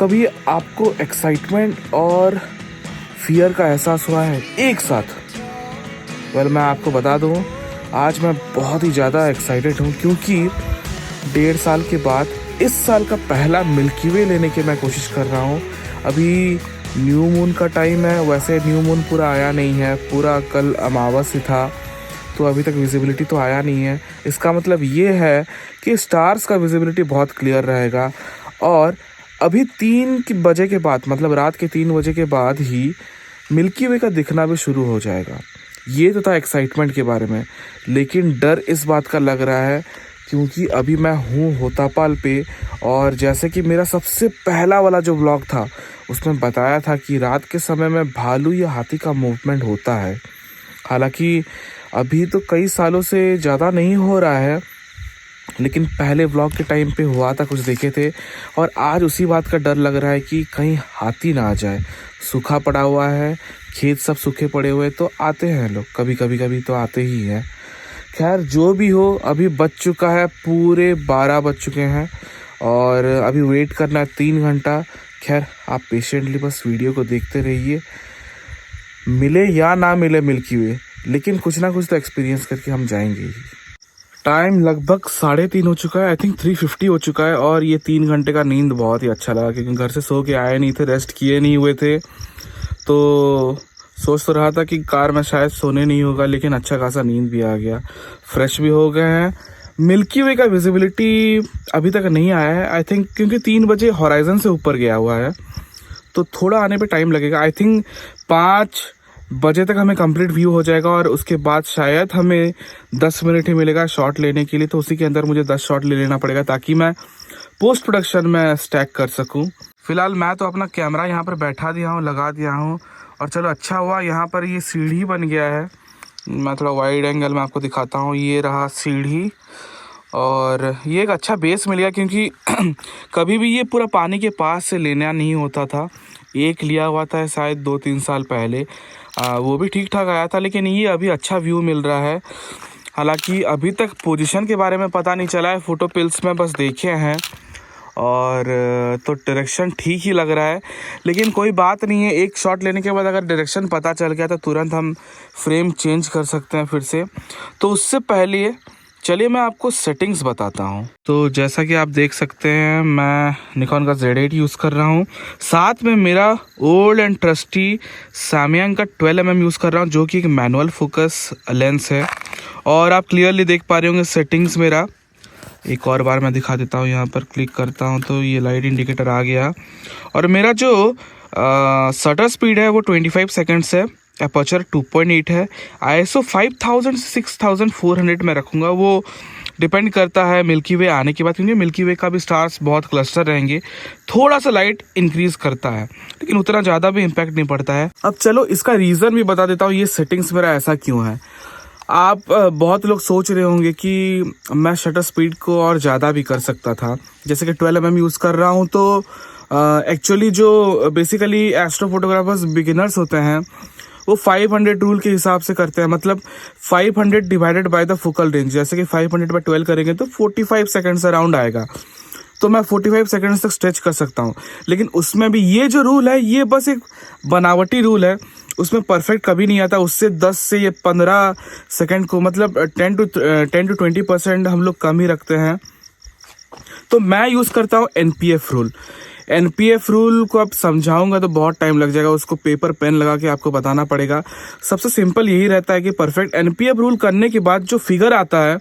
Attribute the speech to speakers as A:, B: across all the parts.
A: कभी आपको एक्साइटमेंट और फियर का एहसास हुआ है एक साथ? मैं आपको बता दूं, आज मैं बहुत ही ज़्यादा एक्साइटेड हूं क्योंकि 1.5 साल के बाद इस साल का पहला मिल्की वे लेने की मैं कोशिश कर रहा हूं। अभी न्यू मून का टाइम है, वैसे न्यू मून पूरा आया नहीं है, पूरा कल अमावस ही था, तो अभी तक विजिबिलिटी तो आया नहीं है। इसका मतलब ये है कि स्टार्स का विजिबिलिटी बहुत क्लियर रहेगा और अभी 3 बजे के बाद, मतलब रात के 3 बजे के बाद ही मिल्की वे का दिखना भी शुरू हो जाएगा। ये तो था एक्साइटमेंट के बारे में, लेकिन डर इस बात का लग रहा है क्योंकि अभी मैं हूँ होतापाल पे, और जैसे कि मेरा सबसे पहला वाला जो व्लॉग था उसमें बताया था कि रात के समय में भालू या हाथी का मूवमेंट होता है। हालांकि अभी तो कई सालों से ज़्यादा नहीं हो रहा है, लेकिन पहले व्लॉग के टाइम पे हुआ था, कुछ देखे थे। और आज उसी बात का डर लग रहा है कि कहीं हाथी ना आ जाए। सूखा पड़ा हुआ है, खेत सब सूखे पड़े हुए, तो आते हैं लोग, कभी तो आते ही हैं। खैर जो भी हो, अभी बज चुका है, पूरे 12 बज चुके हैं और अभी वेट करना है 3 घंटा। खैर आप पेशेंटली बस वीडियो को देखते रहिए, मिले या ना मिले मिल्की वे, लेकिन कुछ ना कुछ तो एक्सपीरियंस करके हम जाएंगे ही। टाइम लगभग 3:30 हो चुका है, आई थिंक 3:50 हो चुका है, और ये 3 घंटे का नींद बहुत ही अच्छा लगा क्योंकि घर से सो के आए नहीं थे, रेस्ट किए नहीं हुए थे, तो सोच तो रहा था कि कार में शायद सोने नहीं होगा, लेकिन अच्छा खासा नींद भी आ गया, फ्रेश भी हो गए हैं। मिल्की वे का विजिबिलिटी अभी तक नहीं आया है आई थिंक, क्योंकि 3 बजे हॉराइजन से ऊपर गया हुआ है, तो थोड़ा आने पे टाइम लगेगा। आई थिंक 5 बजे तक हमें कंप्लीट व्यू हो जाएगा और उसके बाद शायद हमें 10 मिनट ही मिलेगा शॉट लेने के लिए, तो उसी के अंदर मुझे 10 शॉट ले लेना पड़ेगा ताकि मैं पोस्ट प्रोडक्शन में स्टैक कर सकूं। फिलहाल मैं तो अपना कैमरा यहाँ पर बैठा दिया हूँ, लगा दिया हूँ, और चलो अच्छा हुआ यहाँ पर ये सीढ़ी बन गया है। मैं थोड़ा वाइड एंगल में आपको दिखाता हूँ, ये रहा सीढ़ी, और ये एक अच्छा बेस मिल गया क्योंकि कभी भी ये पूरा पानी के पास से लेना नहीं होता था। एक लिया हुआ था शायद 2-3 साल पहले, वो भी ठीक ठाक आया था, लेकिन ये अभी अच्छा व्यू मिल रहा है। हालांकि अभी तक पोजीशन के बारे में पता नहीं चला है, फोटो पिल्स में बस देखे हैं, और तो डायरेक्शन ठीक ही लग रहा है, लेकिन कोई बात नहीं है। एक शॉट लेने के बाद अगर डायरेक्शन पता चल गया तो तुरंत हम फ्रेम चेंज कर सकते हैं फिर से। तो उससे पहले चलिए मैं आपको सेटिंग्स बताता हूं। तो जैसा कि आप देख सकते हैं, मैं निकॉन का Z8 यूज़ कर रहा हूं, साथ में मेरा ओल्ड एंड ट्रस्टी सैमसंग का 12mm यूज़ कर रहा हूं, जो कि एक मैनुअल फोकस लेंस है। और आप क्लियरली देख पा रहे होंगे सेटिंग्स मेरा, एक और बार मैं दिखा देता हूँ, यहाँ पर क्लिक करता हूँ तो ये लाइट इंडिकेटर आ गया, और मेरा जो शटर स्पीड है वो 25 सेकेंड्स है, अपर्चर 2.8 है, ISO 5000 से 6400 में रखूँगा। वो डिपेंड करता है मिल्की वे आने के बाद, क्योंकि मिल्की वे का भी स्टार्स बहुत क्लस्टर रहेंगे, थोड़ा सा लाइट इंक्रीज करता है, लेकिन उतना ज़्यादा भी इम्पैक्ट नहीं पड़ता है। अब चलो इसका रीज़न भी बता देता हूँ, ये सेटिंग्स मेरा ऐसा क्यों है। आप बहुत लोग सोच रहे होंगे कि मैं शटर स्पीड को और ज़्यादा भी कर सकता था, जैसे कि 12mm यूज़ कर रहा हूँ, तो एक्चुअली जो बेसिकली एस्ट्रो फोटोग्राफर्स बिगिनर्स होते हैं वो 500 रूल के हिसाब से करते हैं, मतलब 500 divided by the focal range, जैसे कि 500/12 करेंगे तो 45 सेकेंड्स अराउंड आएगा, तो मैं 45 सेकेंड्स तक स्ट्रेच कर सकता हूँ। लेकिन उसमें भी ये जो रूल है ये बस एक बनावटी रूल है, उसमें परफेक्ट कभी नहीं आता। उससे 10 से ये 15 सेकेंड को, मतलब 10 to 20% हम लोग कम ही रखते हैं। तो मैं यूज़ करता हूँ NPF रूल। NPF रूल को अब समझाऊंगा तो बहुत टाइम लग जाएगा, उसको पेपर पेन लगा के आपको बताना पड़ेगा। सबसे सिंपल यही रहता है कि परफेक्ट NPF रूल करने के बाद जो फिगर आता है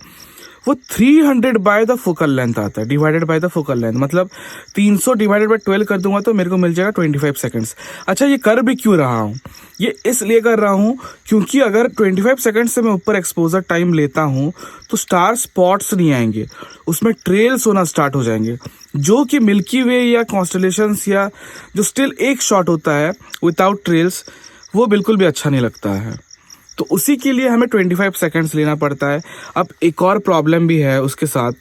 A: वो 300 बाय द फोकल लेंथ आता है, divided by the focal length, मतलब 300 डिवाइडेड बाय 12 कर दूंगा तो मेरे को मिल जाएगा 25 सेकंड्स। अच्छा, ये कर भी क्यों रहा हूँ, ये इसलिए कर रहा हूँ क्योंकि अगर 25 सेकंड से मैं ऊपर एक्सपोजर टाइम लेता हूँ तो स्टार स्पॉट्स नहीं आएंगे, उसमें ट्रेल्स होना स्टार्ट हो जाएंगे, जो कि मिल्की वे या कॉन्स्टलेशंस या जो स्टिल एक शॉट होता है विदाउट ट्रेल्स, वो बिल्कुल भी अच्छा नहीं लगता है। तो उसी के लिए हमें 25 सेकंड्स लेना पड़ता है। अब एक और प्रॉब्लम भी है उसके साथ,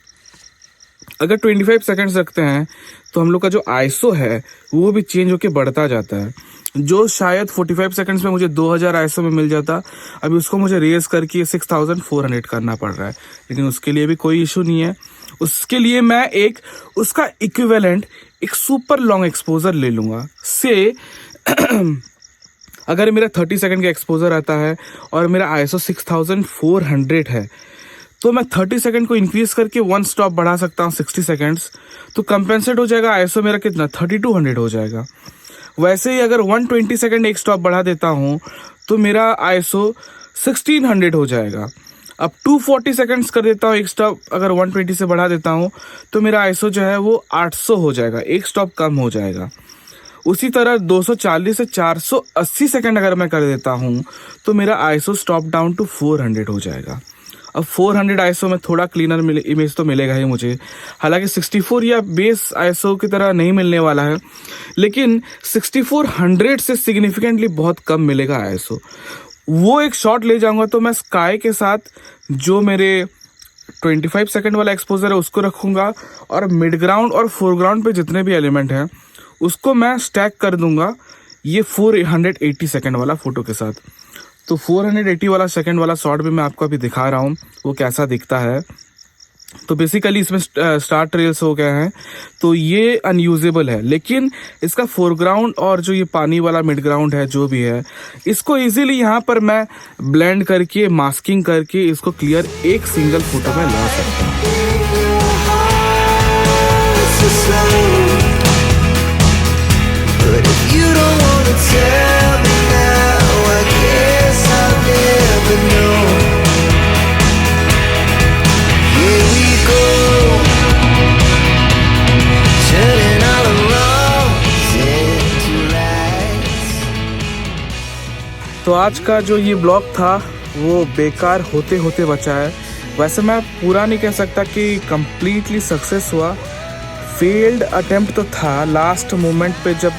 A: अगर 25 सेकंड्स रखते हैं तो हम लोग का जो ISO है वो भी चेंज होके बढ़ता जाता है। जो शायद 45 सेकंड्स में मुझे 2000 ISO में मिल जाता, अभी उसको मुझे रेस करके 6400 करना पड़ रहा है। लेकिन उसके लिए भी कोई इशू नहीं है। उसके लिए मैं एक उसका इक्विवेलेंट एक सुपर लॉन्ग एक्सपोजर ले लूँगा से अगर मेरा 30 सेकंड का एक्सपोजर आता है और मेरा ISO 6400 है, तो मैं 30 सेकंड को इंक्रीज करके 1 स्टॉप बढ़ा सकता हूँ 60 सेकंड्स, तो कंपेंसेट हो जाएगा ISO मेरा कितना 3200 हो जाएगा। वैसे ही अगर 120 सेकंड एक स्टॉप बढ़ा देता हूँ तो मेरा ISO 1600 हो जाएगा। अब 240 सेकंड्स कर देता हूँ एक स्टॉप, अगर 120 से बढ़ा देता हूँ तो मेरा ISO जो है वो 800 हो जाएगा, एक स्टॉप कम हो जाएगा। उसी तरह 240 से 480 सेकंड अगर मैं कर देता हूँ तो मेरा ISO स्टॉप डाउन टू 400 हो जाएगा। अब 400 ISO में थोड़ा क्लीनर इमेज तो मिलेगा ही मुझे, हालांकि 64 या बेस ISO की तरह नहीं मिलने वाला है, लेकिन 6400 से सिग्निफिकेंटली बहुत कम मिलेगा ISO। वो एक शॉट ले जाऊंगा तो मैं स्काई के साथ जो मेरे 25 सेकंड वाला एक्सपोजर है उसको रखूंगा, और मिड ग्राउंड और फोरग्राउंड पे जितने भी एलिमेंट हैं उसको मैं स्टैक कर दूंगा ये 480 सेकंड वाला फोटो के साथ। तो 480 वाला सेकंड वाला शॉट भी मैं आपको अभी दिखा रहा हूँ वो कैसा दिखता है। तो बेसिकली इसमें स्टार्ट रेल्स हो गए हैं, तो ये अनयूजेबल है, लेकिन इसका फोरग्राउंड और जो ये पानी वाला मिड ग्राउंड है जो भी है, इसको इजीली यहाँ पर मैं ब्लेंड करके मास्किंग करके इसको क्लियर एक सिंगल फोटो में ला सकता हूँ। तो आज का जो ये ब्लॉग था वो बेकार होते होते बचा है। वैसे मैं पूरा नहीं कह सकता कि कंप्लीटली सक्सेस हुआ, फेल्ड अटेम्प्ट तो था। लास्ट मोमेंट पे जब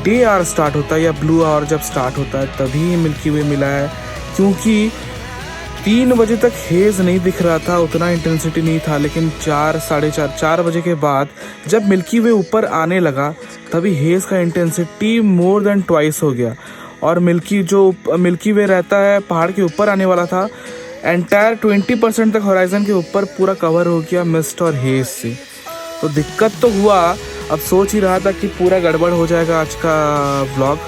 A: डे आवर स्टार्ट होता है या ब्लू आवर जब स्टार्ट होता है तभी मिल्की वे मिला है, क्योंकि 3 बजे तक हेज़ नहीं दिख रहा था, उतना इंटेंसिटी नहीं था। लेकिन 4, साढ़े 4 बजे के बाद जब मिल्की वे ऊपर आने लगा तभी हेज़ का इंटेंसिटी मोर देन ट्वाइस हो गया, और मिल्की वे रहता है पहाड़ के ऊपर आने वाला था, एंटायर 20% तक होराइजन के ऊपर पूरा कवर हो गया मिस्ट और हेज से। तो दिक्कत तो हुआ, अब सोच ही रहा था कि पूरा गड़बड़ हो जाएगा आज का व्लॉग,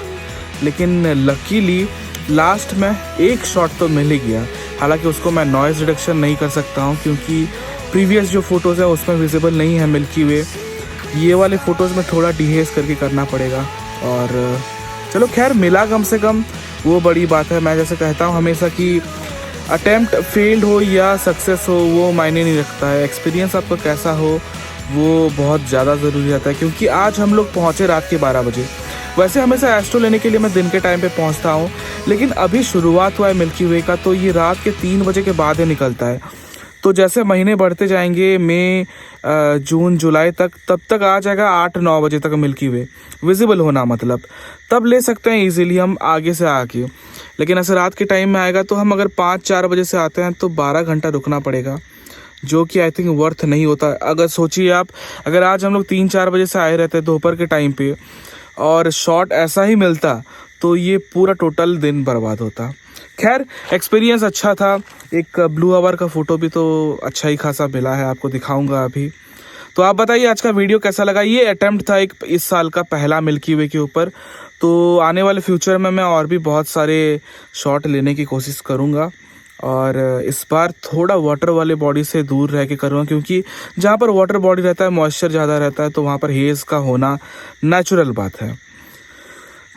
A: लेकिन लकीली लास्ट में एक शॉट तो मिल ही गया। हालांकि उसको मैं नॉइज़ रिडक्शन नहीं कर सकता हूँ क्योंकि प्रीवियस जो फ़ोटोज़ है उसमें विजिबल नहीं है मिल्की वे। ये वाले फ़ोटोज़ में थोड़ा डिहेज करके करना पड़ेगा, और चलो खैर मिला कम से कम, वो बड़ी बात है। मैं जैसे कहता हूँ हमेशा कि अटेम्प्ट फेल्ड हो या सक्सेस हो वो मायने नहीं रखता है, एक्सपीरियंस आपका कैसा हो वो बहुत ज़्यादा ज़रूरी रहता है। क्योंकि आज हम लोग पहुँचे रात के 12 बजे। वैसे हमेशा एस्ट्रो लेने के लिए मैं दिन के टाइम पे पहुँचता हूँ, लेकिन अभी शुरुआत हुआ है मिल्की वे का तो ये रात के 3 बजे के बाद ही निकलता है। तो जैसे महीने बढ़ते जाएंगे मई, जून, जुलाई तक, तब तक आ जाएगा 8-9 बजे तक मिल्की वे विजिबल होना, मतलब तब ले सकते हैं इजीली हम आगे से आके। लेकिन ऐसे रात के टाइम में आएगा तो हम अगर 5-4 बजे से आते हैं तो 12 घंटा रुकना पड़ेगा, जो कि आई थिंक वर्थ नहीं होता। अगर सोचिए आप, अगर आज हम लोग 3-4 बजे से आए रहते दोपहर के टाइम पे और शॉट ऐसा ही मिलता तो ये पूरा टोटल दिन बर्बाद होता। खैर एक्सपीरियंस अच्छा था, एक ब्लू आवर का फ़ोटो भी तो अच्छा ही खासा मिला है, आपको दिखाऊंगा अभी। तो आप बताइए आज का वीडियो कैसा लगा। ये अटेम्प्ट था एक इस साल का पहला मिल्की वे के ऊपर, तो आने वाले फ्यूचर में मैं और भी बहुत सारे शॉट लेने की कोशिश करूँगा, और इस बार थोड़ा वाटर वाले बॉडी से दूर रह के करूँगा, क्योंकि जहाँ पर वाटर बॉडी रहता है मॉइस्चर ज़्यादा रहता है, तो वहाँ पर हेज़ का होना नेचुरल बात है।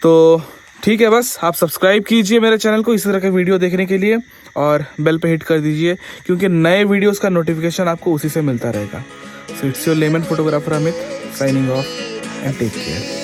A: तो ठीक है, बस आप सब्सक्राइब कीजिए मेरे चैनल को इस तरह के वीडियो देखने के लिए, और बेल पे हिट कर दीजिए क्योंकि नए वीडियोस का नोटिफिकेशन आपको उसी से मिलता रहेगा। So it's your lemon photographer Amit signing off and take care.